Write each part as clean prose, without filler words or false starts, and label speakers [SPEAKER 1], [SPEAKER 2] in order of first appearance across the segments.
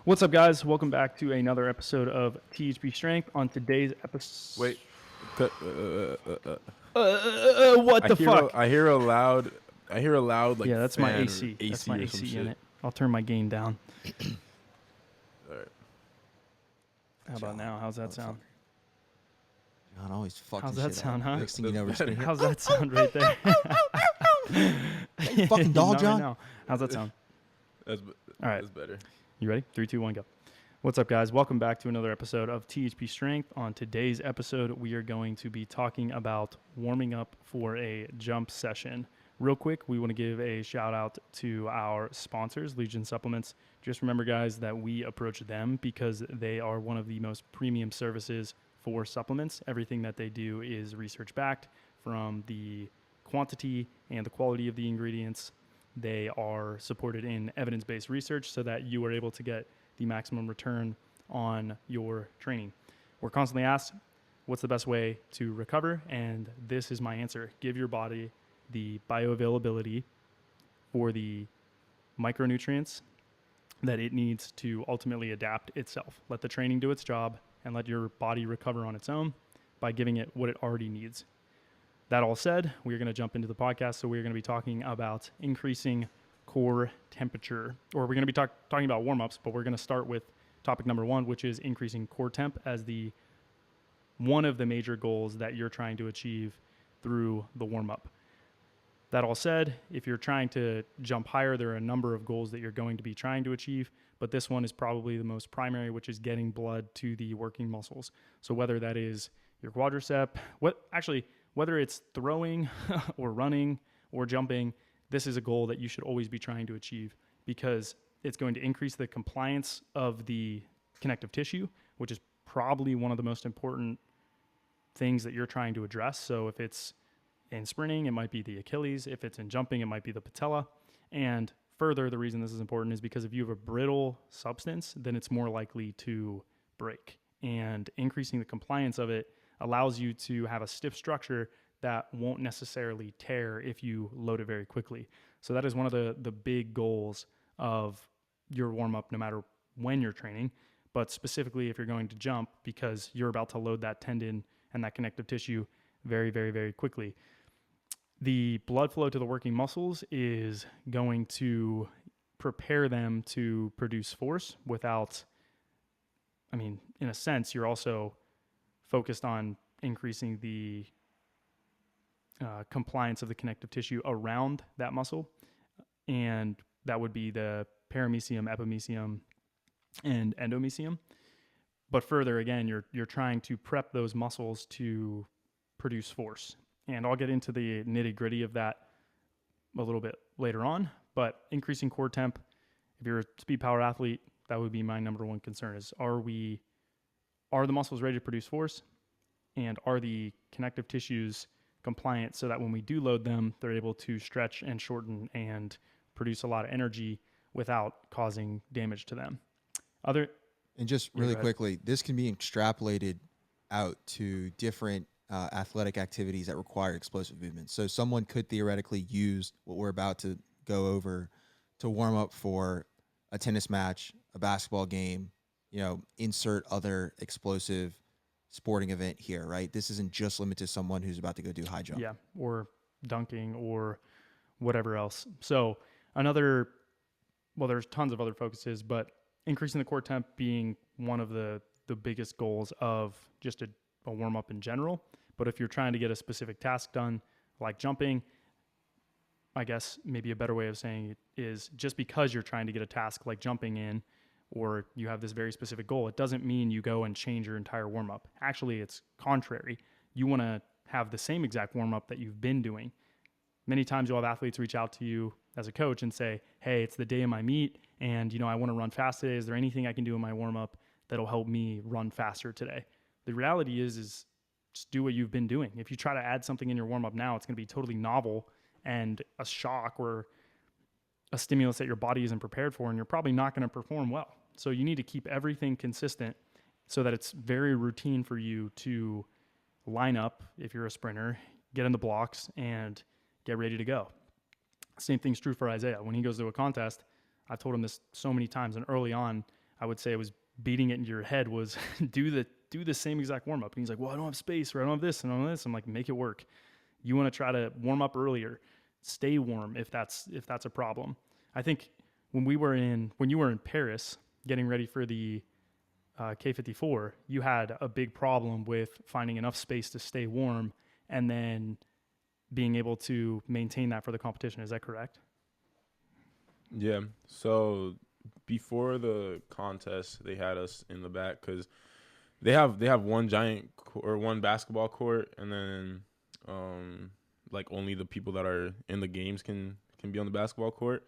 [SPEAKER 1] What's up, guys? Welcome back to another episode of THP Strength. On today's episode,
[SPEAKER 2] Wait.
[SPEAKER 1] what the fuck?
[SPEAKER 2] I hear a loud. Like
[SPEAKER 1] Yeah, that's my
[SPEAKER 2] fan or
[SPEAKER 1] AC. That's
[SPEAKER 2] AC
[SPEAKER 1] my
[SPEAKER 2] or some
[SPEAKER 1] AC
[SPEAKER 2] shit.
[SPEAKER 1] unit. I'll turn my gain down.
[SPEAKER 2] All right.
[SPEAKER 1] How about now? How's that sound?
[SPEAKER 3] John always fucking
[SPEAKER 1] How's that
[SPEAKER 3] shit
[SPEAKER 1] sound,
[SPEAKER 3] up.
[SPEAKER 1] huh?
[SPEAKER 3] Next thing you know, we're just gonna hear.
[SPEAKER 1] How's that sound right there?
[SPEAKER 3] You fucking dog,
[SPEAKER 1] Not
[SPEAKER 3] John.
[SPEAKER 1] right now. How's that sound?
[SPEAKER 2] That's
[SPEAKER 1] All right.
[SPEAKER 2] That's better.
[SPEAKER 1] You ready? 3, 2, 1, go. What's up, guys? Welcome back to another episode of THP Strength. On today's episode, we are going to be talking about warming up for a jump session. Real quick, we want to give a shout out to our sponsors, Legion Supplements. Just remember, guys, that we approach them because they are one of the most premium services for supplements. Everything that they do is research backed, from the quantity and the quality of the ingredients. They are supported in evidence-based research so that you are able to get the maximum return on your training. We're constantly asked, what's the best way to recover? And this is my answer. Give your body the bioavailability for the micronutrients that it needs to ultimately adapt itself. Let the training do its job and let your body recover on its own by giving it what it already needs. That all said, we're going to jump into the podcast. So we're going to be talking about increasing core temperature, or we're going to be talking about warm-ups, but we're going to start with topic number 1, which is increasing core temp as the one of the major goals that you're trying to achieve through the warm-up. That all said, if you're trying to jump higher, there are a number of goals that you're going to be trying to achieve, but this one is probably the most primary, which is getting blood to the working muscles. So whether that is your quadricep, whether it's throwing or running or jumping, this is a goal that you should always be trying to achieve because it's going to increase the compliance of the connective tissue, which is probably one of the most important things that you're trying to address. So if it's in sprinting, it might be the Achilles. If it's in jumping, it might be the patella. And further, the reason this is important is because if you have a brittle substance, then it's more likely to break. And increasing the compliance of it allows you to have a stiff structure that won't necessarily tear if you load it very quickly. So that is one of the big goals of your warm-up, no matter when you're training, but specifically if you're going to jump, because you're about to load that tendon and that connective tissue very, very, very quickly. The blood flow to the working muscles is going to prepare them to produce force without, in a sense, you're also focused on increasing the compliance of the connective tissue around that muscle. And that would be the paramecium, epimecium, and endomecium. But further, again, you're trying to prep those muscles to produce force. And I'll get into the nitty-gritty of that a little bit later on. But increasing core temp, if you're a speed power athlete, that would be my number one concern is, are the muscles ready to produce force? And are the connective tissues compliant so that when we do load them, they're able to stretch and shorten and produce a lot of energy without causing damage to them?
[SPEAKER 3] And just really quickly, this can be extrapolated out to different athletic activities that require explosive movements. So someone could theoretically use what we're about to go over to warm up for a tennis match, a basketball game, insert other explosive sporting event here, right? This isn't just limited to someone who's about to go do high jump.
[SPEAKER 1] Yeah, or dunking or whatever else. So there's tons of other focuses, but increasing the core temp being one of the biggest goals of just a warm-up in general. But if you're trying to get a specific task done, like jumping, I guess maybe a better way of saying it is, just because you're trying to get a task like jumping in, or you have this very specific goal, it doesn't mean you go and change your entire warm-up. Actually, it's contrary. You want to have the same exact warm-up that you've been doing. Many times you'll have athletes reach out to you as a coach and say, hey, it's the day of my meet, and I want to run fast today. Is there anything I can do in my warm-up that'll help me run faster today? The reality is just do what you've been doing. If you try to add something in your warm-up now, it's going to be totally novel and a shock or a stimulus that your body isn't prepared for, and you're probably not going to perform well. So you need to keep everything consistent so that it's very routine for you to line up if you're a sprinter, get in the blocks, and get ready to go. Same thing's true for Isaiah. When he goes to a contest, I've told him this so many times, and early on, I would say I was beating it into your head was do the same exact warm up. And he's like, well, I don't have space, or I don't have this and I don't have this. I'm like, make it work. You want to try to warm up earlier, stay warm if that's a problem. I think when you were in Paris getting ready for the K54, you had a big problem with finding enough space to stay warm and then being able to maintain that for the competition. Is that correct?
[SPEAKER 2] Yeah. So before the contest, they had us in the back because they have one giant or one basketball court, and then like only the people that are in the games can be on the basketball court.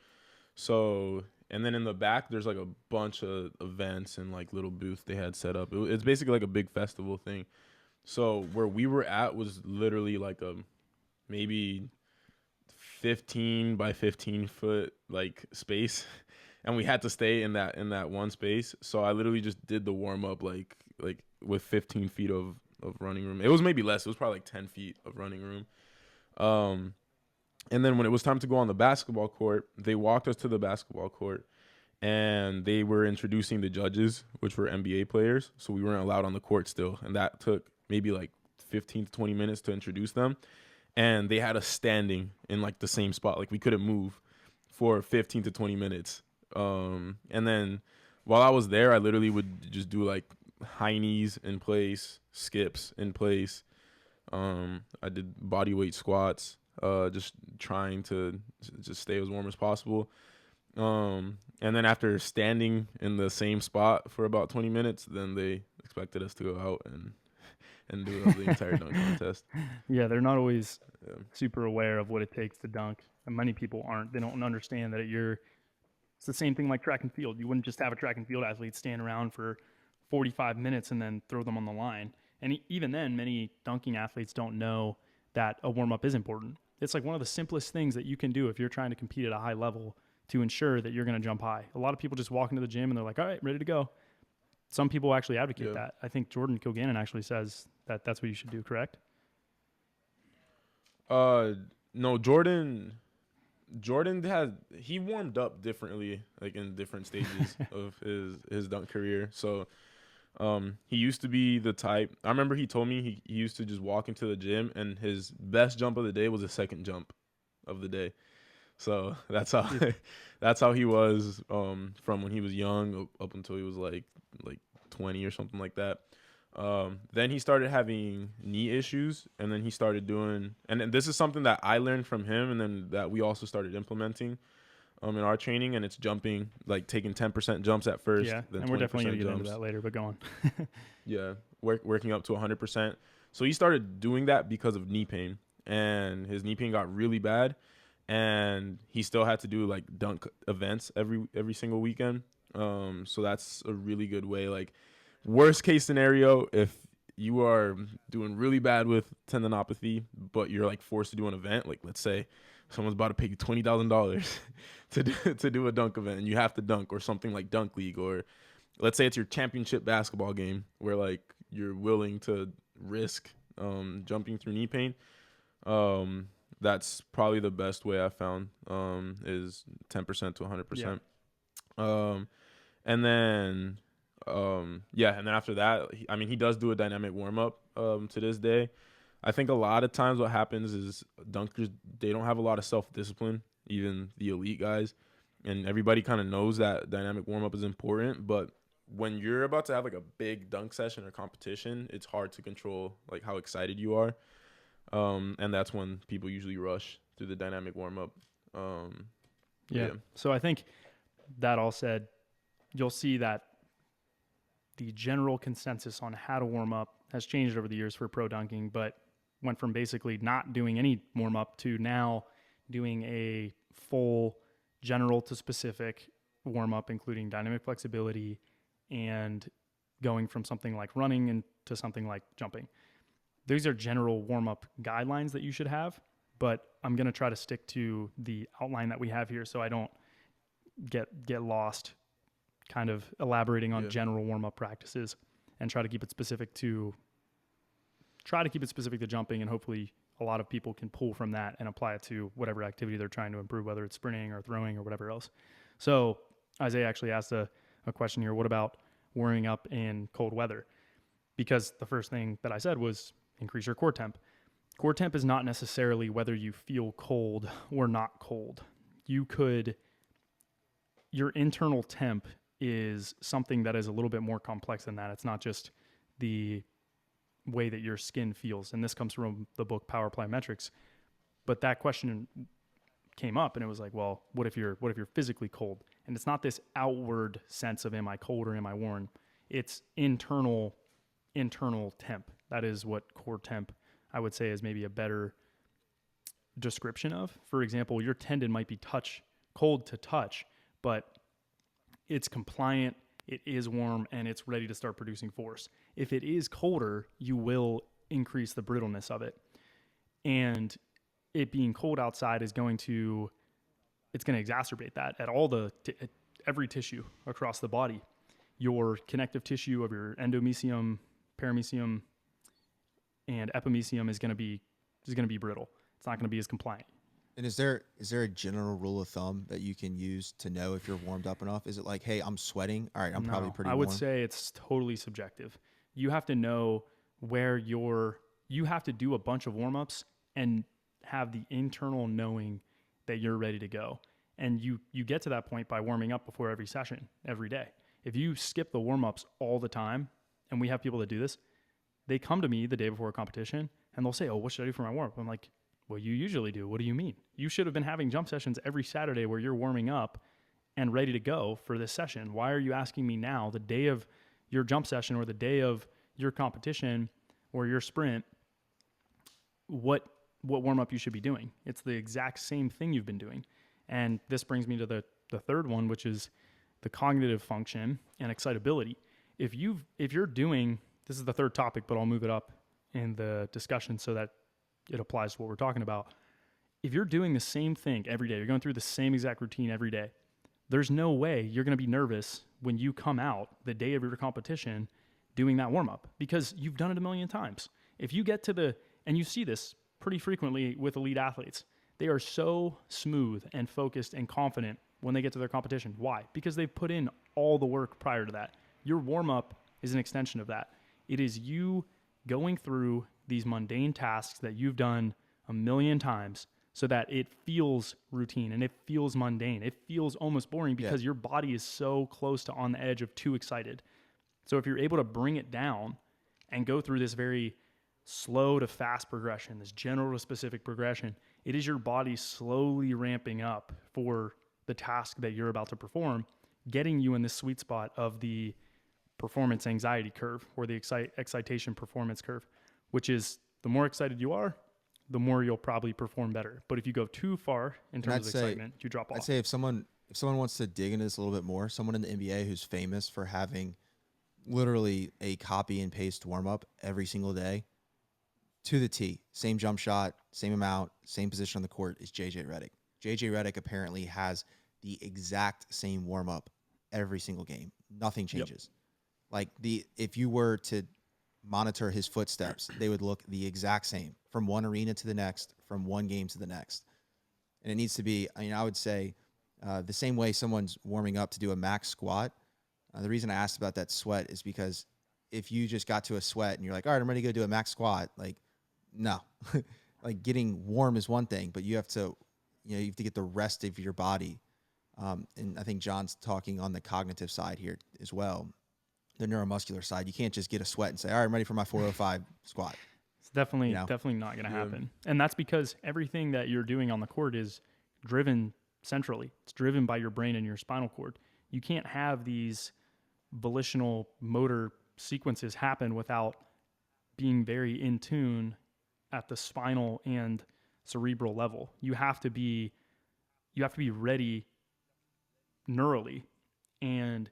[SPEAKER 2] So, and then in the back, there's like a bunch of events and like little booths they had set up. It's basically like a big festival thing. So where we were at was literally like a maybe 15 by 15 foot like space, and we had to stay in that one space. So I literally just did the warm up like with 15 feet of running room. It was maybe less. It was probably like 10 feet of running room. And then when it was time to go on the basketball court, they walked us to the basketball court, and they were introducing the judges, which were NBA players. So we weren't allowed on the court still, and that took maybe like 15 to 20 minutes to introduce them. And they had us standing in like the same spot, like we couldn't move for 15 to 20 minutes. And then while I was there, I literally would just do like high knees in place, skips in place. I did body weight squats, just trying to just stay as warm as possible. And then after standing in the same spot for about 20 minutes, then they expected us to go out and do the entire dunk contest.
[SPEAKER 1] Yeah, they're not always super aware of what it takes to dunk. And many people aren't. They don't understand that it's the same thing like track and field. You wouldn't just have a track and field athlete stand around for 45 minutes and then throw them on the line. And even then, many dunking athletes don't know that a warm-up is important. It's like one of the simplest things that you can do if you're trying to compete at a high level to ensure that you're going to jump high. A lot of people just walk into the gym and they're like, all right, ready to go. Some people actually advocate that. I think Jordan Kilgannon actually says that that's what you should do, correct?
[SPEAKER 2] No, Jordan he warmed up differently, like in different stages of his dunk career. So he used to be the type. I remember he told me he used to just walk into the gym and his best jump of the day was the second jump of the day. So that's how he was from when he was young up until he was like 20 or something like that. Then he started having knee issues, and then he started doing, and this is something that I learned from him, and then that we also started implementing in our training, and it's jumping, like taking 10% jumps at first.
[SPEAKER 1] Yeah,
[SPEAKER 2] then
[SPEAKER 1] and we're definitely going to get
[SPEAKER 2] jumps.
[SPEAKER 1] into that later, but go on.
[SPEAKER 2] Yeah, working up to 100%. So he started doing that because of knee pain, and his knee pain got really bad, and he still had to do like dunk events every single weekend. So that's a really good way. Like, worst case scenario, if you are doing really bad with tendinopathy, but you're like forced to do an event, like let's say someone's about to pay you $20,000 to do a dunk event, and you have to dunk, or something like Dunk League, or let's say it's your championship basketball game where like you're willing to risk jumping through knee pain. That's probably the best way I found is 10% to 100%. Yeah. And then after that, he does do a dynamic warm up to this day. I think a lot of times what happens is dunkers, they don't have a lot of self-discipline, even the elite guys, and everybody kind of knows that dynamic warm up is important, but when you're about to have like a big dunk session or competition, it's hard to control like how excited you are. And that's when people usually rush through the dynamic warm up.
[SPEAKER 1] Yeah. So I think that all said, you'll see that the general consensus on how to warm up has changed over the years for pro dunking, but went from basically not doing any warm up to now doing a full general to specific warm up, including dynamic flexibility and going from something like running into something like jumping. These are general warm up guidelines that you should have, but I'm going to try to stick to the outline that we have here so I don't get lost kind of elaborating on general warm-up practices, and try to keep it specific to jumping, and hopefully a lot of people can pull from that and apply it to whatever activity they're trying to improve, whether it's sprinting or throwing or whatever else. So Isaiah actually asked a a question here. What about warming up in cold weather? Because the first thing that I said was increase your core temp. Core temp is not necessarily whether you feel cold or not cold. Your internal temp is something that is a little bit more complex than that. It's not just the way that your skin feels. And this comes from the book Power Plyometrics. But that question came up and it was like, well, what if you're physically cold? And it's not this outward sense of am I cold or am I warm? It's internal temp. That is what core temp, I would say, is maybe a better description of. For example, your tendon might be cold to touch, but it's compliant, it is warm, and it's ready to start producing force. If it is colder, you will increase the brittleness of it. And it being cold outside is going to exacerbate that at every tissue across the body. Your connective tissue of your endomysium, paramysium, and epimysium is going to be brittle. It's not going to be as compliant.
[SPEAKER 3] And is there a general rule of thumb that you can use to know if you're warmed up enough? Is it like, hey, I'm sweating. All right, I'm probably pretty warm.
[SPEAKER 1] I would say it's totally subjective. You have to know you have to do a bunch of warm-ups and have the internal knowing that you're ready to go. And you get to that point by warming up before every session, every day. If you skip the warm-ups all the time, and we have people that do this, they come to me the day before a competition and they'll say, oh, what should I do for my warm-up? I'm like, well, you usually do. What do you mean? You should have been having jump sessions every Saturday where you're warming up and ready to go for this session. Why are you asking me now, the day of your jump session or the day of your competition or your sprint, what warm-up you should be doing? It's the exact same thing you've been doing. And this brings me to the third one, which is the cognitive function and excitability. If you're doing, this is the third topic, but I'll move it up in the discussion so that it applies to what we're talking about. If you're doing the same thing every day, you're going through the same exact routine every day, there's no way you're going to be nervous when you come out the day of your competition doing that warm-up because you've done it a million times. If you get to and you see this pretty frequently with elite athletes, they are so smooth and focused and confident when they get to their competition. Why? Because they've put in all the work prior to that. Your warm-up is an extension of that. It is you going through these mundane tasks that you've done a million times so that it feels routine and it feels mundane. It feels almost boring because your body is so close to on the edge of too excited. So if you're able to bring it down and go through this very slow to fast progression, this general to specific progression, it is your body slowly ramping up for the task that you're about to perform, getting you in this sweet spot of the performance anxiety curve or the excitation performance curve, which is the more excited you are, the more you'll probably perform better. But if you go too far in terms of excitement, you drop off.
[SPEAKER 3] I'd say if someone wants to dig into this a little bit more, someone in the NBA who's famous for having literally a copy and paste warm up every single day to the T, same jump shot, same amount, same position on the court, is JJ Redick. JJ Redick apparently has the exact same warm up every single game. Nothing changes. Like if you were to monitor his footsteps, they would look the exact same from one arena to the next, from one game to the next. And it needs to be, I would say the same way someone's warming up to do a max squat. The reason I asked about that sweat is because if you just got to a sweat and you're like, all right, I'm ready to go do a max squat, like, no. Like getting warm is one thing, but you have to get the rest of your body. And I think John's talking on the cognitive side here as well. The neuromuscular side, you can't just get a sweat and say, all right, I'm ready for my 405 squat.
[SPEAKER 1] It's definitely not going to happen. And that's because everything that you're doing on the court is driven centrally. It's driven by your brain and your spinal cord. You can't have these volitional motor sequences happen without being very in tune at the spinal and cerebral level. You have to be ready neurally. And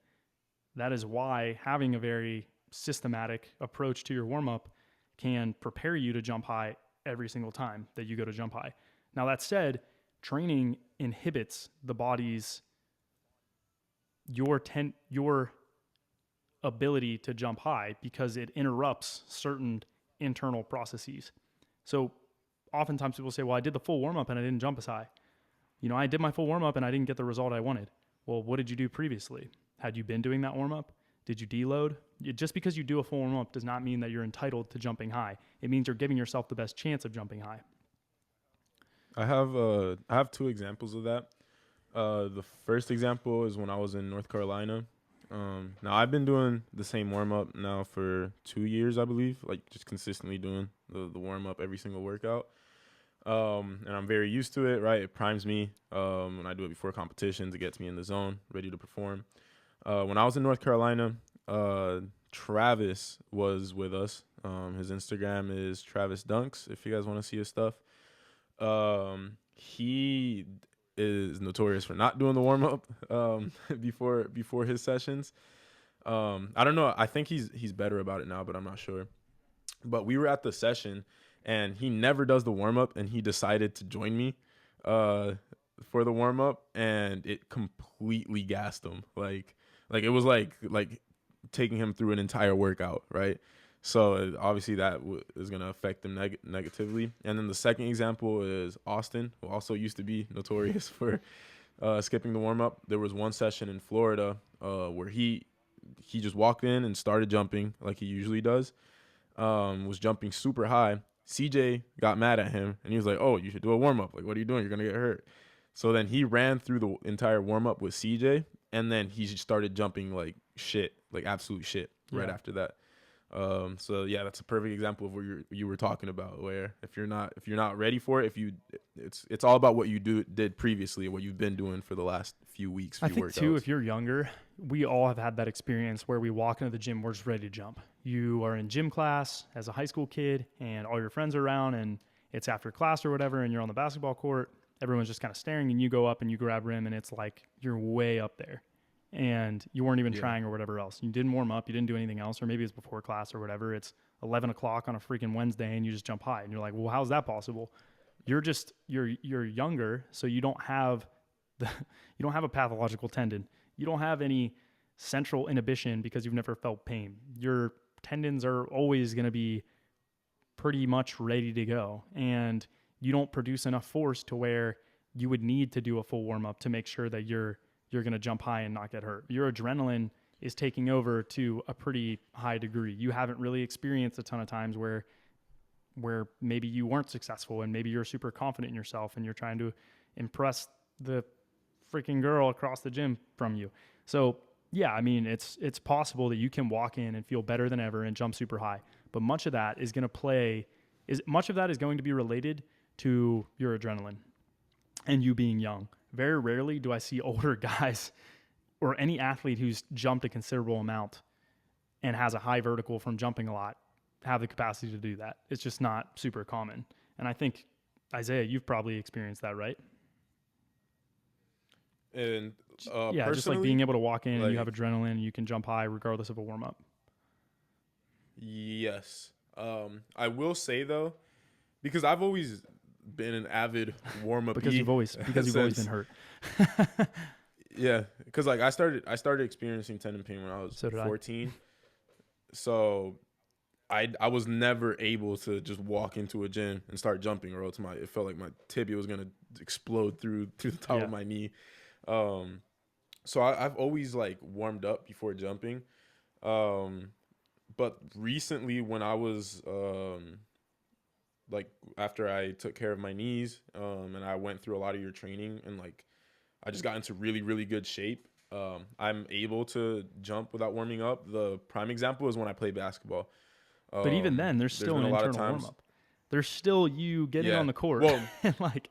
[SPEAKER 1] that is why having a very systematic approach to your warm-up can prepare you to jump high every single time that you go to jump high. Now, that said, training inhibits the body's your ability to jump high because it interrupts certain internal processes. So oftentimes people say, well, I did the full warm-up and I didn't jump as high. I did my full warm-up and I didn't get the result I wanted. Well, what did you do previously? Had you been doing that warm up? Did you deload? Just because you do a full warm up does not mean that you're entitled to jumping high. It means you're giving yourself the best chance of jumping high.
[SPEAKER 2] I have two examples of that. The first example is when I was in North Carolina. Now I've been doing the same warm up now for 2 years, I believe, like just consistently doing the warm up every single workout. And I'm very used to it, right? It primes me. When I do it before competitions, it gets me in the zone, ready to perform. When I was in North Carolina, Travis was with us. His Instagram is Travis Dunks, if you guys want to see his stuff. He is notorious for not doing the warm up before his sessions. I don't know. I think he's better about it now, but I'm not sure. But we were at the session, and he never does the warm up, and he decided to join me for the warm up, and it completely gassed him. Like it was like taking him through an entire workout, right? So obviously that is going to affect them negatively. And then the second example is Austin, who also used to be notorious for skipping the warm up. There was one session in Florida where he just walked in and started jumping like he usually does. Was jumping super high. CJ got mad at him and he was like, "Oh, you should do a warm up. Like, what are you doing? You're gonna get hurt." So then he ran through the entire warm up with CJ, and then he just started jumping like shit, like absolute shit, right after that. So yeah, that's a perfect example of what you were talking about, where if you're not ready for it, it's all about what you did previously, what you've been doing for the last few weeks.
[SPEAKER 1] I think too, if you're younger, we all have had that experience where we walk into the gym, we're just ready to jump. You are in gym class as a high school kid, and all your friends are around, and it's after class or whatever, and you're on the basketball court. Everyone's just kind of staring, and you go up and you grab rim, and it's like you're way up there. And you weren't even trying or whatever else. You didn't warm up. You didn't do anything else. Or maybe it's before class or whatever. It's 11 o'clock on a freaking Wednesday and you just jump high. And you're like, well, how's that possible? You're younger, so you don't have a pathological tendon. You don't have any central inhibition because you've never felt pain. Your tendons are always going to be pretty much ready to go. And you don't produce enough force to where you would need to do a full warm up to make sure that you're going to jump high and not get hurt. Your adrenaline is taking over to a pretty high degree. You haven't really experienced a ton of times where maybe you weren't successful and maybe you're super confident in yourself and you're trying to impress the freaking girl across the gym from you. So yeah, I mean, it's possible that you can walk in and feel better than ever and jump super high. But much of that is going to be related to your adrenaline and you being young. Very rarely do I see older guys or any athlete who's jumped a considerable amount and has a high vertical from jumping a lot have the capacity to do that. It's just not super common. And I think, Isaiah, you've probably experienced that, right?
[SPEAKER 2] And
[SPEAKER 1] yeah, just like being able to walk in and you have adrenaline and you can jump high regardless of a warm-up.
[SPEAKER 2] Yes. I will say, though, because I've always been an avid warm-up
[SPEAKER 1] because you've always been hurt.
[SPEAKER 2] Yeah, because like I started experiencing tendon pain when I was 14. So I was never able to just walk into a gym and start jumping, or else it felt like my tibia was gonna explode through the top of my knee. So I've always like warmed up before jumping. But recently when I was like after I took care of my knees, and I went through a lot of your training and like I just got into really, really good shape. I'm able to jump without warming up. The prime example is when I play basketball.
[SPEAKER 1] But even then, there's still an internal warm up. There's still you getting on the court. Well, like,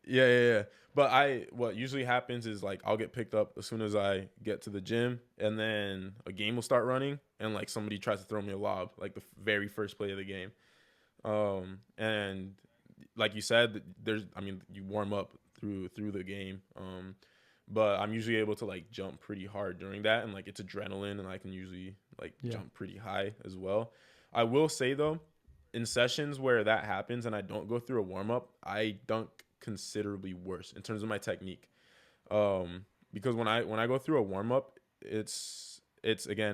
[SPEAKER 2] yeah. But what usually happens is like I'll get picked up as soon as I get to the gym, and then a game will start running, and like somebody tries to throw me a lob, like the very first play of the game. And like you said, you warm up through the game. But I'm usually able to like jump pretty hard during that, and like it's adrenaline, and I can usually jump pretty high as well. I will say though, in sessions where that happens and I don't go through a warm up, I dunk considerably worse in terms of my technique. Because when I go through a warm up, it's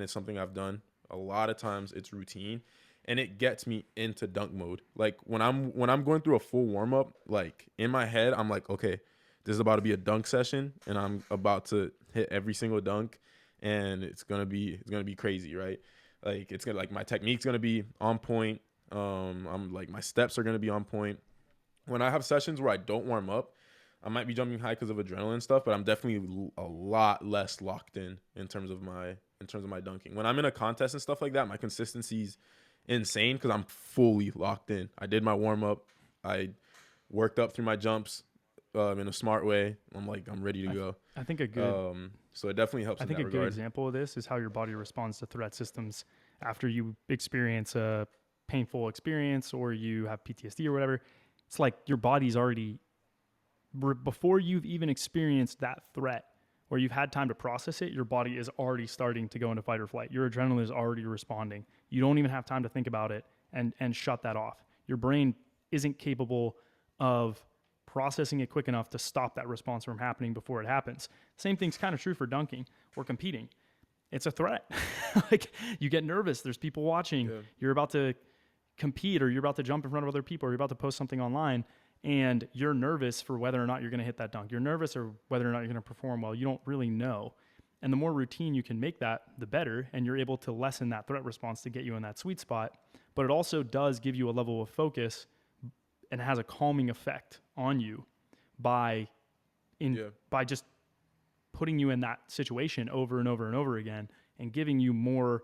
[SPEAKER 2] something I've done a lot of times. It's routine, and it gets me into dunk mode. Like when I'm going through a full warm up, like in my head, I'm like, okay, this is about to be a dunk session, and I'm about to hit every single dunk. and it's gonna be crazy, right? Like it's gonna, like, my technique's gonna be on point. I'm like, my steps are gonna be on point. When I have sessions where I don't warm up, I might be jumping high because of adrenaline and stuff, but I'm definitely a lot less locked in terms of my dunking. When I'm in a contest and stuff like that, my consistency's insane because I'm fully locked in. I did my warm up. I worked up through my jumps in a smart way. I'm ready to go.
[SPEAKER 1] I think a good
[SPEAKER 2] So it definitely helps in that regard.
[SPEAKER 1] good example of this is how your body responds to threat systems after you experience a painful experience or you have PTSD or whatever. It's like your body's already, before you've even experienced that threat or you've had time to process it, your body is already starting to go into fight or flight. Your adrenaline is already responding. You don't even have time to think about it and shut that off. Your brain isn't capable of processing it quick enough to stop that response from happening before it happens. Same thing's kind of true for dunking or competing. It's a threat. Like, you get nervous. There's people watching. Yeah. You're about to compete or you're about to jump in front of other people or you're about to post something online and you're nervous for whether or not you're going to hit that dunk. You're nervous or whether or not you're going to perform well. You don't really know. And the more routine you can make that, the better. And you're able to lessen that threat response to get you in that sweet spot. But it also does give you a level of focus and has a calming effect on you by just putting you in that situation over and over and over again and giving you more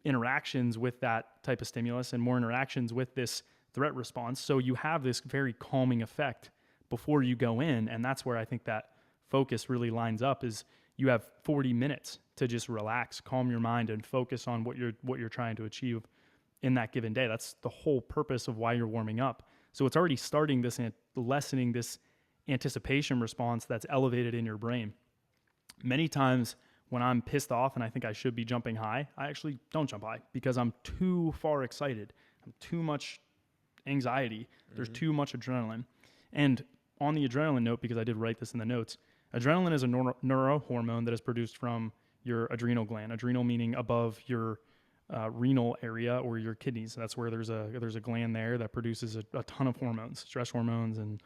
[SPEAKER 1] interactions with that type of stimulus and more interactions with this threat response. So you have this very calming effect before you go in. And that's where I think that focus really lines up, is you have 40 minutes to just relax, calm your mind, and focus on what you're trying to achieve in that given day. That's the whole purpose of why you're warming up. So it's already starting this and lessening this anticipation response that's elevated in your brain. Many times when I'm pissed off and I think I should be jumping high, I actually don't jump high because I'm too far excited. I'm too much anxiety. There's too much adrenaline. And on the adrenaline note, because I did write this in the notes, adrenaline is a neurohormone that is produced from your adrenal gland. Adrenal meaning above your renal area or your kidneys. That's where there's a gland there that produces a ton of hormones, stress hormones and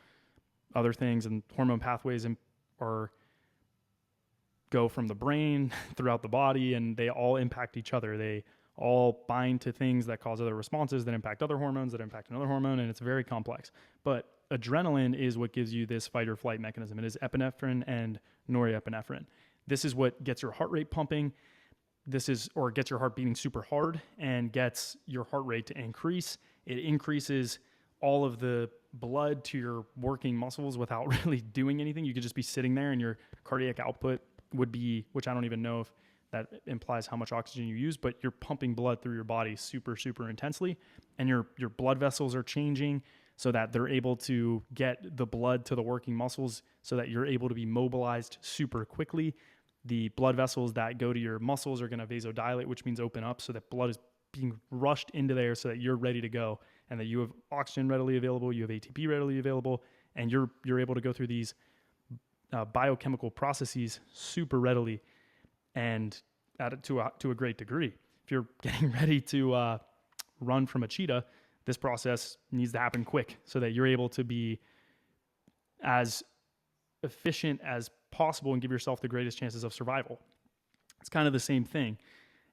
[SPEAKER 1] other things. And hormone pathways go from the brain throughout the body, and they all impact each other. They all bind to things that cause other responses that impact other hormones that impact another hormone, and it's very complex. But adrenaline is what gives you this fight or flight mechanism. It is epinephrine and norepinephrine. This is what gets your heart rate pumping. Or gets your heart beating super hard and gets your heart rate to increase. It increases all of the blood to your working muscles without really doing anything. You could just be sitting there and your cardiac output would be, which I don't even know if that implies how much oxygen you use, but you're pumping blood through your body super, super intensely. And your blood vessels are changing so that they're able to get the blood to the working muscles so that you're able to be mobilized super quickly. The blood vessels that go to your muscles are going to vasodilate, which means open up, so that blood is being rushed into there so that you're ready to go and that you have oxygen readily available, you have ATP readily available, and you're able to go through these biochemical processes super readily and to a great degree. If you're getting ready to run from a cheetah, this process needs to happen quick so that you're able to be as efficient as possible and give yourself the greatest chances of survival. It's kind of the same thing.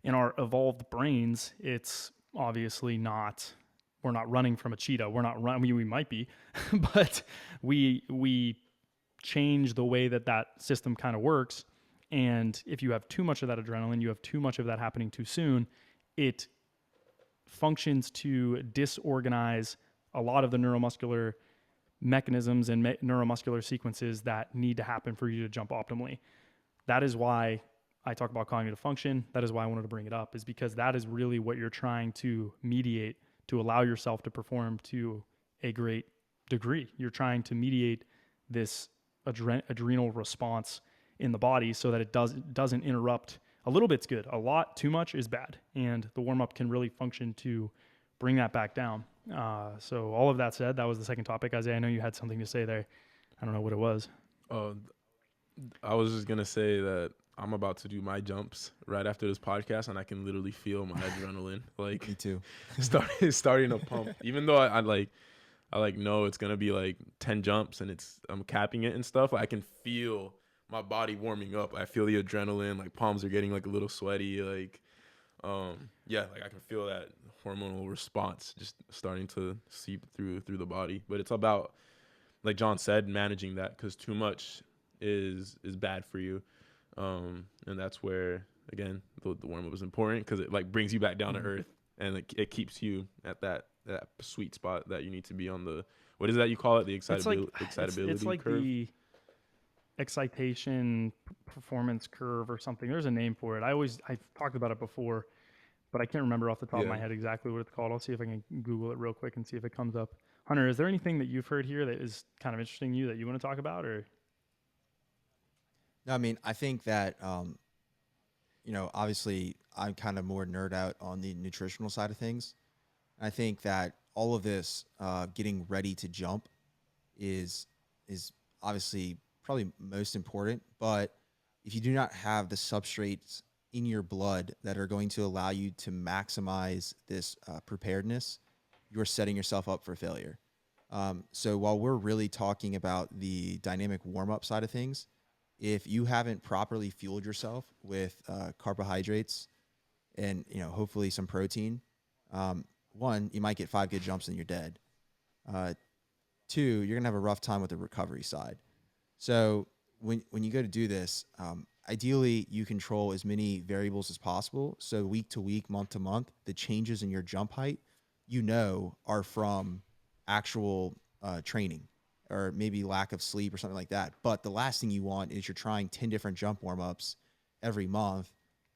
[SPEAKER 1] In our evolved brains, it's obviously not, we're not running from a cheetah. We're not running, we might be, but we change the way that system kind of works. And if you have too much of that adrenaline, you have too much of that happening too soon, it functions to disorganize a lot of the neuromuscular mechanisms and neuromuscular sequences that need to happen for you to jump optimally. That is why I talk about cognitive function. That is why I wanted to bring it up, is because that is really what you're trying to mediate to allow yourself to perform to a great degree. You're trying to mediate this adrenal response in the body so that it doesn't interrupt. A little bit's good. A lot, too much is bad. And the warm-up can really function to bring that back down. So all of that said, that was the second topic. Isaiah, I know you had something to say there. I don't know what it was.
[SPEAKER 2] I was just going to say that I'm about to do my jumps right after this podcast, and I can literally feel my adrenaline. Like,
[SPEAKER 3] me too.
[SPEAKER 2] starting to pump. Even though I know it's going to be like 10 jumps and I'm capping it and stuff, I can feel my body warming up. I feel the adrenaline, like palms are getting like a little sweaty, like yeah, like I can feel that hormonal response just starting to seep through the body. But it's about, like John said, managing that, because too much is bad for you. And that's where, again, the warm up is important, because it like brings you back down to earth, and it keeps you at that sweet spot that you need to be on the, what is that you call it, the excitability
[SPEAKER 1] it's like
[SPEAKER 2] curve.
[SPEAKER 1] the excitation performance curve or something. There's a name for it. I've talked about it before, but I can't remember off the top of
[SPEAKER 2] Yeah.
[SPEAKER 1] my head exactly what it's called. I'll see if I can Google it real quick and see if it comes up. Hunter, is there anything that you've heard here that is kind of interesting to you that you want to talk about, or?
[SPEAKER 3] No, I mean, I think that, obviously I'm kind of more nerd out on the nutritional side of things. I think that all of this getting ready to jump is obviously probably most important. But if you do not have the substrates in your blood that are going to allow you to maximize this preparedness, you're setting yourself up for failure. So while we're really talking about the dynamic warm up side of things, if you haven't properly fueled yourself with carbohydrates and hopefully some protein, one, you might get 5 good jumps and you're dead. Two, you're gonna have a rough time with the recovery side. So when you go to do this, ideally you control as many variables as possible. So week to week, month to month, the changes in your jump height, are from actual training or maybe lack of sleep or something like that. But the last thing you want is you're trying 10 different jump warm-ups every month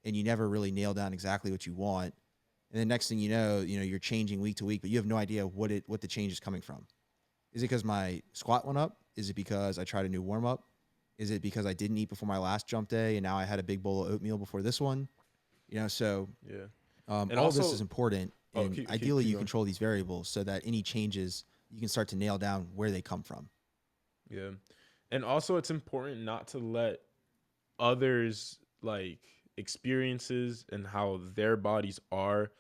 [SPEAKER 3] and you never really nail down exactly what you want. And then next thing you're changing week to week, but you have no idea what the change is coming from. Is it because my squat went up? Is it because I tried a new warm up? Is it because I didn't eat before my last jump day and now I had a big bowl of oatmeal before this one? So
[SPEAKER 2] Yeah. And
[SPEAKER 3] all of this
[SPEAKER 2] also,
[SPEAKER 3] is important. And ideally, you control these variables so that any changes, you can start to nail down where they come from.
[SPEAKER 2] Yeah. And also, it's important not to let others, like, experiences and how their bodies are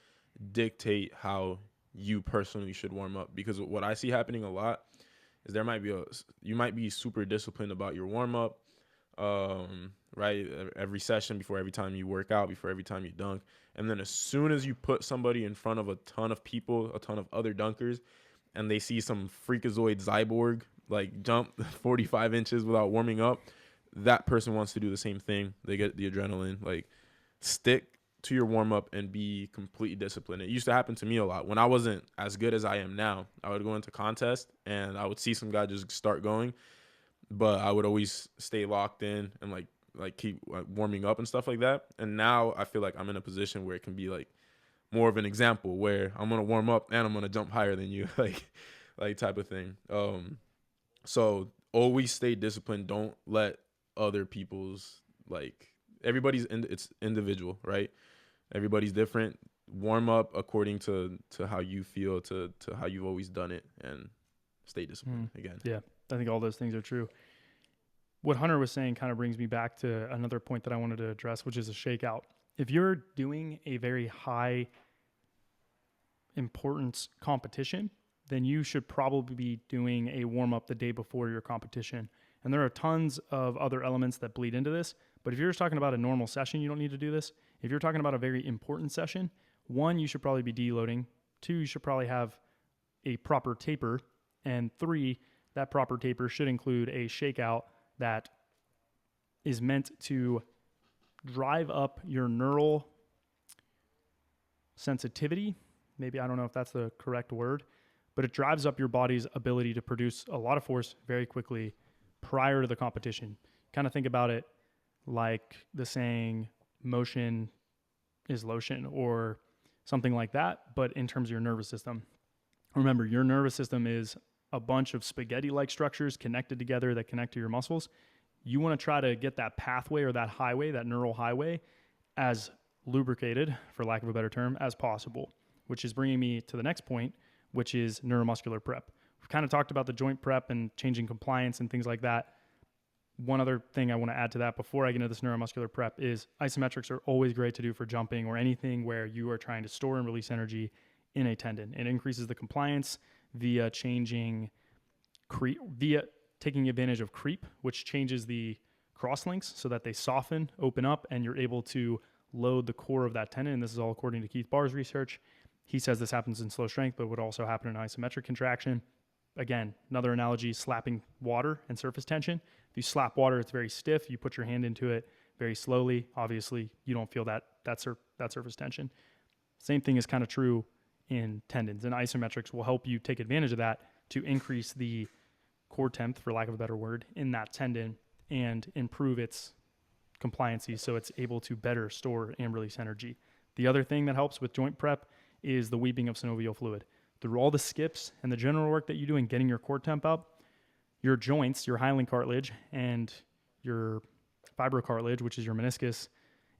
[SPEAKER 2] dictate how you personally should warm up. Because what I see happening a lot is you might be super disciplined about your warm up, right? Every session, before every time you work out, before every time you dunk. And then as soon as you put somebody in front of a ton of people, a ton of other dunkers, and they see some freakazoid cyborg like jump 45 inches without warming up, that person wants to do the same thing. They get the adrenaline. Like, stick to your warm up and be completely disciplined. It used to happen to me a lot when I wasn't as good as I am now. I would go into contests and I would see some guy just start going, but I would always stay locked in and like keep warming up and stuff like that. And now I feel like I'm in a position where it can be like more of an example where I'm gonna warm up and I'm gonna jump higher than you, like type of thing. So always stay disciplined. Don't let other people's, like, it's individual, right? Everybody's different. Warm up according to how you feel, to how you've always done it, and stay disciplined again.
[SPEAKER 1] Yeah, I think all those things are true. What Hunter was saying kind of brings me back to another point that I wanted to address, which is a shakeout. If you're doing a very high importance competition, then you should probably be doing a warm up the day before your competition. And there are tons of other elements that bleed into this. But if you're just talking about a normal session, you don't need to do this. If you're talking about a very important session, one, you should probably be deloading. Two, you should probably have a proper taper. And three, that proper taper should include a shakeout that is meant to drive up your neural sensitivity. Maybe, I don't know if that's the correct word, but it drives up your body's ability to produce a lot of force very quickly prior to the competition. Kind of think about it like the saying, motion is lotion, or something like that, but in terms of your nervous system. Remember, your nervous system is a bunch of spaghetti-like structures connected together that connect to your muscles. You want to try to get that pathway or that highway, that neural highway, as lubricated, for lack of a better term, as possible, which is bringing me to the next point, which is neuromuscular prep. We've kind of talked about the joint prep and changing compliance and things like that. One other thing I want to add to that before I get into this neuromuscular prep is isometrics are always great to do for jumping or anything where you are trying to store and release energy in a tendon. It increases the compliance via taking advantage of creep, which changes the cross links so that they soften, open up, and you're able to load the core of that tendon. And this is all according to Keith Barr's research. He says this happens in slow strength, but would also happen in isometric contraction. Again, another analogy, slapping water and surface tension. If you slap water, it's very stiff. You put your hand into it very slowly. Obviously, you don't feel that surface tension. Same thing is kind of true in tendons, and isometrics will help you take advantage of that to increase the core temp, for lack of a better word, in that tendon and improve its compliancy so it's able to better store and release energy. The other thing that helps with joint prep is the weeping of synovial fluid. Through all the skips and the general work that you do in getting your core temp up, your joints, your hyaline cartilage and your fibrocartilage, which is your meniscus,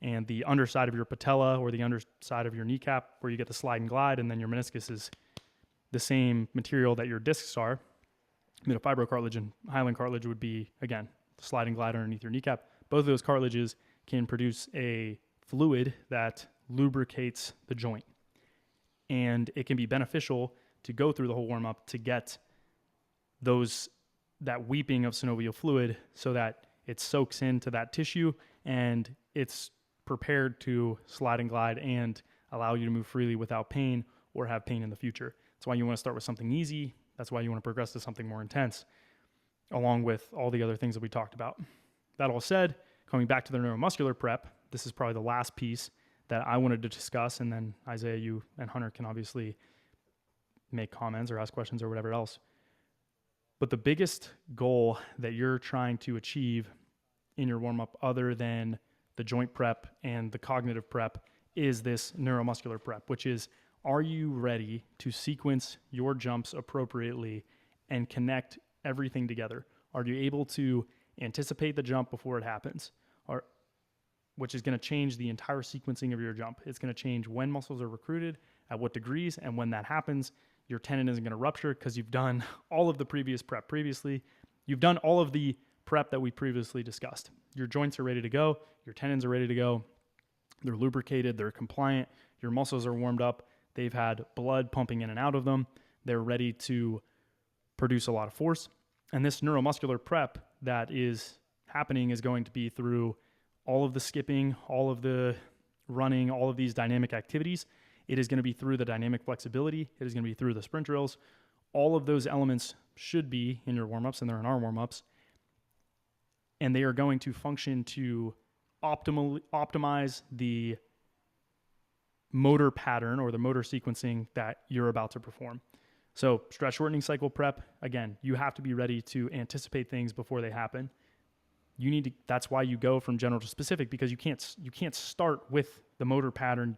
[SPEAKER 1] and the underside of your patella or the underside of your kneecap where you get the slide and glide, and then your meniscus is the same material that your discs are. Fibrocartilage and hyaline cartilage would be, again, the slide and glide underneath your kneecap. Both of those cartilages can produce a fluid that lubricates the joint. And it can be beneficial to go through the whole warm-up to get that weeping of synovial fluid so that it soaks into that tissue and it's prepared to slide and glide and allow you to move freely without pain or have pain in the future. That's why you want to start with something easy. That's why you want to progress to something more intense, along with all the other things that we talked about. That all said, coming back to the neuromuscular prep, this is probably the last piece that I wanted to discuss, and then Isaiah, you and Hunter can obviously make comments or ask questions or whatever else. But the biggest goal that you're trying to achieve in your warm-up, other than the joint prep and the cognitive prep, is this neuromuscular prep, which is, are you ready to sequence your jumps appropriately and connect everything together? Are you able to anticipate the jump before it happens? Which is going to change the entire sequencing of your jump. It's going to change when muscles are recruited, at what degrees, and when that happens, your tendon isn't going to rupture because you've done all of the previous prep previously. You've done all of the prep that we previously discussed. Your joints are ready to go. Your tendons are ready to go. They're lubricated. They're compliant. Your muscles are warmed up. They've had blood pumping in and out of them. They're ready to produce a lot of force. And this neuromuscular prep that is happening is going to be through all of the skipping, all of the running, all of these dynamic activities. It is going to be through the dynamic flexibility. It is going to be through the sprint drills. All of those elements should be in your warm-ups, and they're in our warm-ups. And they are going to function to optimize the motor pattern or the motor sequencing that you're about to perform. So stress shortening cycle prep, again, you have to be ready to anticipate things before they happen. That's why you go from general to specific, because you can't start with the motor pattern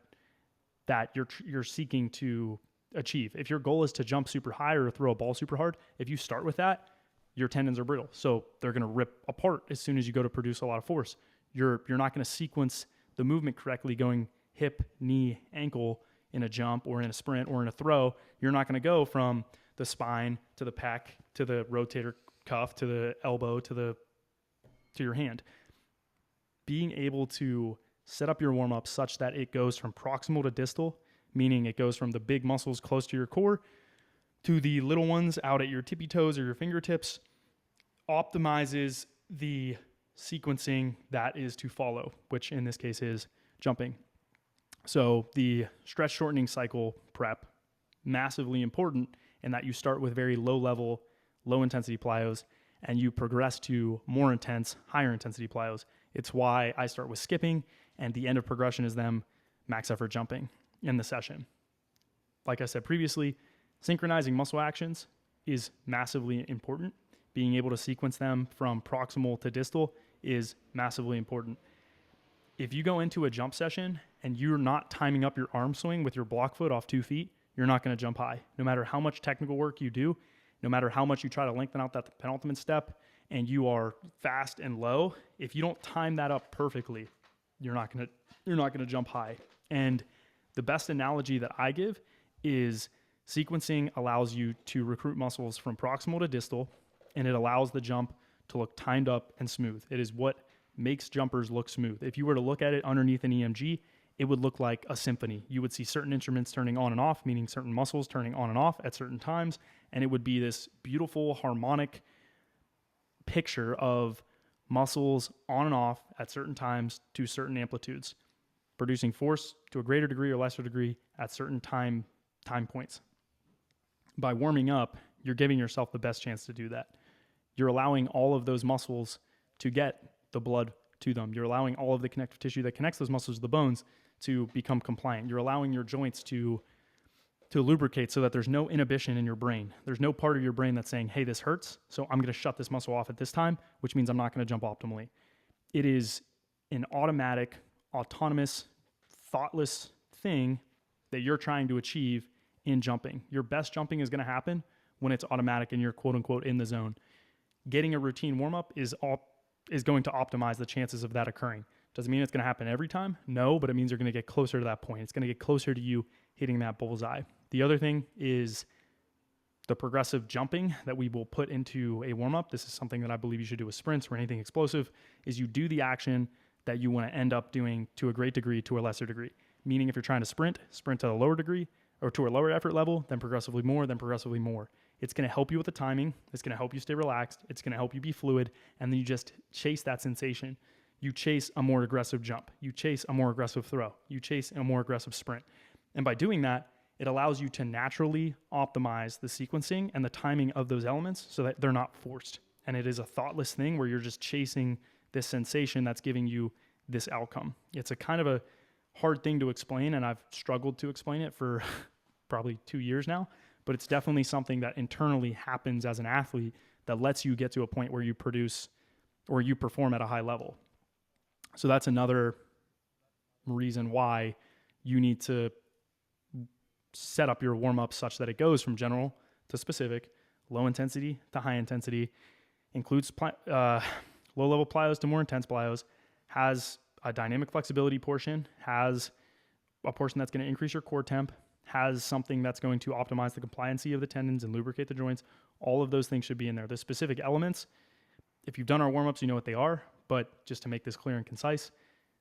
[SPEAKER 1] that you're seeking to achieve. If your goal is to jump super high or throw a ball super hard, if you start with that, your tendons are brittle. So they're going to rip apart as soon as you go to produce a lot of force. You're not going to sequence the movement correctly going hip, knee, ankle in a jump or in a sprint or in a throw. You're not going to go from the spine to the pec to the rotator cuff to the elbow to your hand. Being able to set up your warm-up such that it goes from proximal to distal, meaning it goes from the big muscles close to your core to the little ones out at your tippy toes or your fingertips, optimizes the sequencing that is to follow, which in this case is jumping. So the stress shortening cycle prep, massively important in that you start with very low level, low intensity plyos, and you progress to more intense, higher intensity plyos. It's why I start with skipping, and the end of progression is them max effort jumping in the session. Like I said previously, synchronizing muscle actions is massively important. Being able to sequence them from proximal to distal is massively important. If you go into a jump session and you're not timing up your arm swing with your block foot off 2 feet, you're not going to jump high. No matter how much technical work you do, no matter how much you try to lengthen out that penultimate step and you are fast and low, if you don't time that up perfectly, you're not going to jump high. And the best analogy that I give is sequencing allows you to recruit muscles from proximal to distal, and it allows the jump to look timed up and smooth. It is what makes jumpers look smooth. If you were to look at it underneath an EMG, it would look like a symphony. You would see certain instruments turning on and off, meaning certain muscles turning on and off at certain times, and it would be this beautiful harmonic picture of muscles on and off at certain times to certain amplitudes, producing force to a greater degree or lesser degree at certain time points. By warming up, you're giving yourself the best chance to do that. You're allowing all of those muscles to get the blood to them. You're allowing all of the connective tissue that connects those muscles to the bones to become compliant. You're allowing your joints to lubricate so that there's no inhibition in your brain. There's no part of your brain that's saying, hey, this hurts, so I'm going to shut this muscle off at this time, which means I'm not going to jump optimally. It is an automatic, autonomous, thoughtless thing that you're trying to achieve in jumping. Your best jumping is going to happen when it's automatic and you're quote unquote in the zone. Getting a routine warm-up is going to optimize the chances of that occurring. Doesn't mean it's going to happen every time. No, but it means you're going to get closer to that point. It's going to get closer to you hitting that bullseye. The other thing is the progressive jumping that we will put into a warm-up. This is something that I believe you should do with sprints or anything explosive, is you do the action that you want to end up doing to a great degree to a lesser degree. Meaning if you're trying to sprint at a lower degree or to a lower effort level, then progressively more, then progressively more. It's going to help you with the timing. It's going to help you stay relaxed. It's going to help you be fluid. And then you just chase that sensation. You chase a more aggressive jump. You chase a more aggressive throw. You chase a more aggressive sprint. And by doing that, it allows you to naturally optimize the sequencing and the timing of those elements so that they're not forced. And it is a thoughtless thing where you're just chasing this sensation that's giving you this outcome. It's a kind of a hard thing to explain, and I've struggled to explain it for probably 2 years now, but it's definitely something that internally happens as an athlete that lets you get to a point where you produce or you perform at a high level. So that's another reason why you need to set up your warm-up such that it goes from general to specific, low intensity to high intensity, includes low-level plyos to more intense plyos, has a dynamic flexibility portion, has a portion that's going to increase your core temp, has something that's going to optimize the compliancy of the tendons and lubricate the joints. All of those things should be in there. The specific elements, if you've done our warm-ups, you know what they are, but just to make this clear and concise,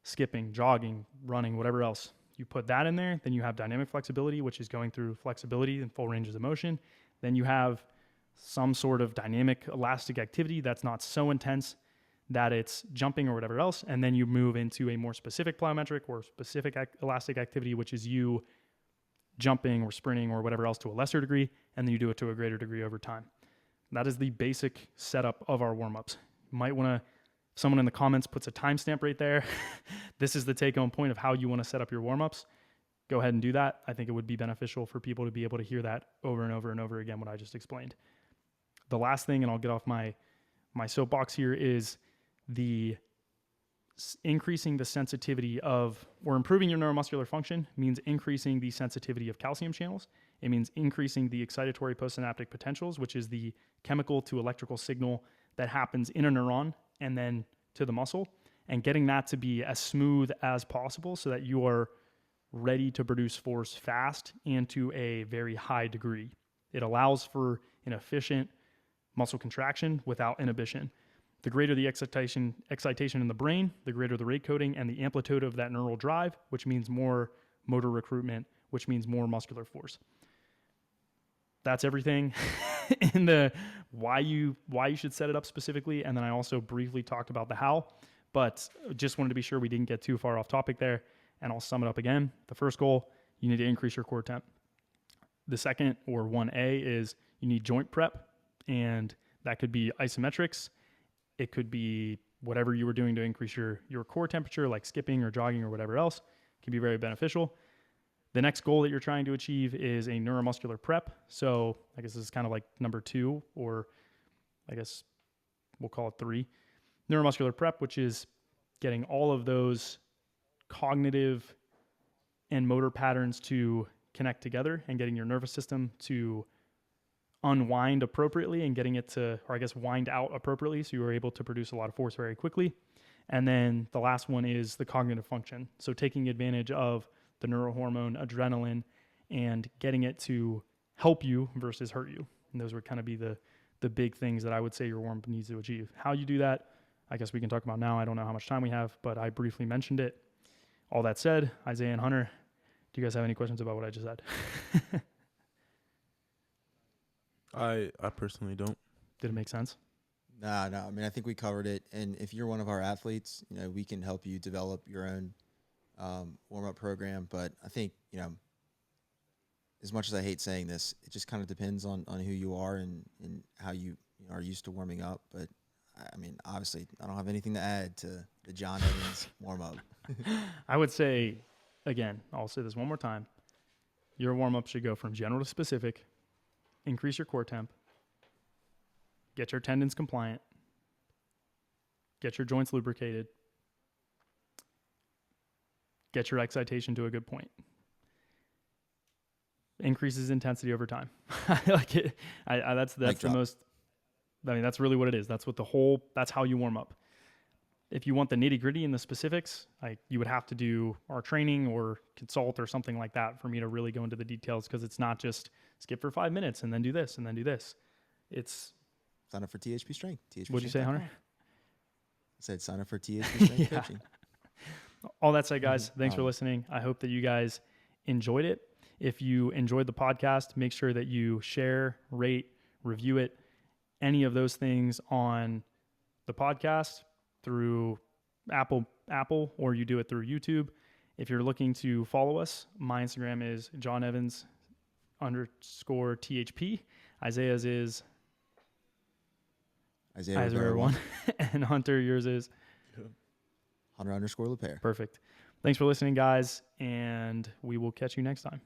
[SPEAKER 1] skipping, jogging, running, whatever else, you put that in there. Then you have dynamic flexibility, which is going through flexibility and full ranges of motion. Then you have some sort of dynamic elastic activity that's not so intense that it's jumping or whatever else. And then you move into a more specific plyometric or specific elastic activity, which is you jumping or sprinting or whatever else to a lesser degree. And then you do it to a greater degree over time. That is the basic setup of our warm-ups. You might want to, someone in the comments puts a timestamp right there. This is the take-home point of how you want to set up your warm-ups. Go ahead and do that. I think it would be beneficial for people to be able to hear that over and over and over again, what I just explained. The last thing, and I'll get off my soapbox here, is the increasing the sensitivity of, or improving your neuromuscular function means increasing the sensitivity of calcium channels. It means increasing the excitatory postsynaptic potentials, which is the chemical to electrical signal that happens in a neuron and then to the muscle, and getting that to be as smooth as possible so that you are ready to produce force fast and to a very high degree. It allows for an efficient muscle contraction without inhibition. The greater the excitation in the brain, the greater the rate coding and the amplitude of that neural drive, which means more motor recruitment, which means more muscular force. That's everything in the why you should set it up specifically. And then I also briefly talked about the how, but just wanted to be sure we didn't get too far off topic there. And I'll sum it up again. The first goal, you need to increase your core temp. The second, or 1A, is you need joint prep, and that could be isometrics. It could be whatever you were doing to increase your core temperature, like skipping or jogging or whatever else. It can be very beneficial. The next goal that you're trying to achieve is a neuromuscular prep. So I guess this is kind of like number 2, or I guess we'll call it 3. Neuromuscular prep, which is getting all of those cognitive and motor patterns to connect together and getting your nervous system to unwind appropriately and getting it to, or I guess wind out appropriately, so you are able to produce a lot of force very quickly. And then the last one is the cognitive function. So taking advantage of the neurohormone adrenaline and getting it to help you versus hurt you. And those would kind of be the big things that I would say your warm-up needs to achieve. How you do that, I guess we can talk about now. I don't know how much time we have, but I briefly mentioned it. All that said, Isaiah and Hunter, do you guys have any questions about what I just said?
[SPEAKER 2] I personally don't.
[SPEAKER 1] Did it make sense?
[SPEAKER 3] No. I mean, I think we covered it. And if you're one of our athletes, we can help you develop your own warm up program. But I think, as much as I hate saying this, it just kind of depends on who you are and how you are used to warming up. But I mean, obviously, I don't have anything to add to the John Evans warm up.
[SPEAKER 1] I would say, again, I'll say this one more time. Your warm up should go from general to specific, increase your core temp, get your tendons compliant, get your joints lubricated, get your excitation to a good point. Increases intensity over time. I like it. That's the most. I mean, that's really what it is. That's how you warm up. If you want the nitty gritty and the specifics, you would have to do our training or consult or something like that for me to really go into the details, because it's not just skip for 5 minutes and then do this and then do this. It's
[SPEAKER 3] sign up for THP Strength.
[SPEAKER 1] What'd you say, Hunter?
[SPEAKER 3] I said sign up for THP Strength coaching.
[SPEAKER 1] All that said, guys, thanks for listening. I hope that you guys enjoyed it. If you enjoyed the podcast, make sure that you share, rate, review it, any of those things on the podcast through Apple, or you do it through YouTube. If you're looking to follow us, my Instagram is JohnEvans_THP. Isaiah's is
[SPEAKER 3] Isaiah Rivera 1.
[SPEAKER 1] And Hunter, yours is
[SPEAKER 3] Hunter_LePere.
[SPEAKER 1] Perfect. Thanks for listening, guys, and we will catch you next time.